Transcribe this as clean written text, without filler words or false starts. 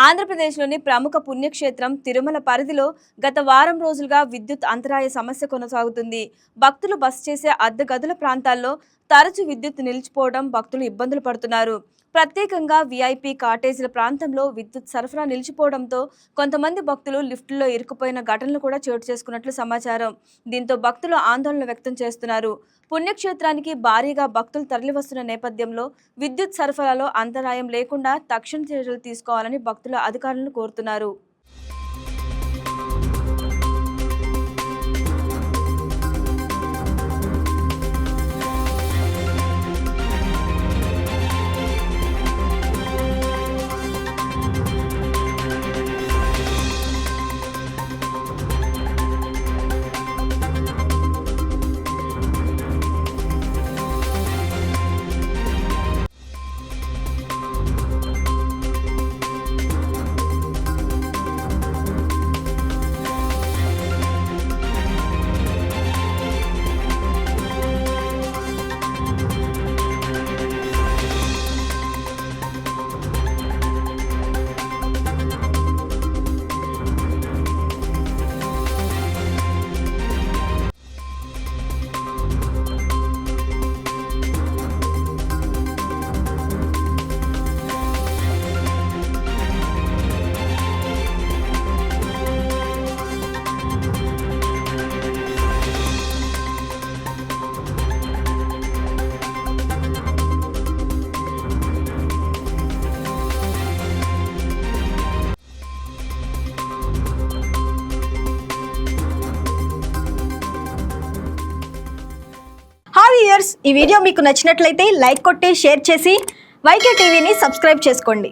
ఆంధ్రప్రదేశ్లోని ప్రముఖ పుణ్యక్షేత్రం తిరుమల పరిధిలో గత వారం రోజులుగా విద్యుత్ అంతరాయ సమస్య కొనసాగుతుంది. భక్తులు బస చేసే అద్దె గదుల ప్రాంతాల్లో తరచూ విద్యుత్ నిలిచిపోవడం భక్తులు ఇబ్బందులు పడుతున్నారు. ప్రత్యేకంగా వీఐపీ కాటేజీల ప్రాంతంలో విద్యుత్ సరఫరా నిలిచిపోవడంతో కొంతమంది భక్తులు లిఫ్టుల్లో ఇరుక్కుపోయిన ఘటనలు కూడా చోటు చేసుకున్నట్లు సమాచారం. దీంతో భక్తులు ఆందోళన వ్యక్తం చేస్తున్నారు. పుణ్యక్షేత్రానికి భారీగా భక్తులు తరలివస్తున్న నేపథ్యంలో విద్యుత్ సరఫరాలో అంతరాయం లేకుండా తక్షణ చర్యలు తీసుకోవాలని భక్తులు అధికారులను కోరుతున్నారు. ఈ వీడియో మీకు నచ్చినట్లయితే లైక్ కొట్టి షేర్ చేసి వైకే టీవీని సబ్స్క్రైబ్ చేసుకోండి.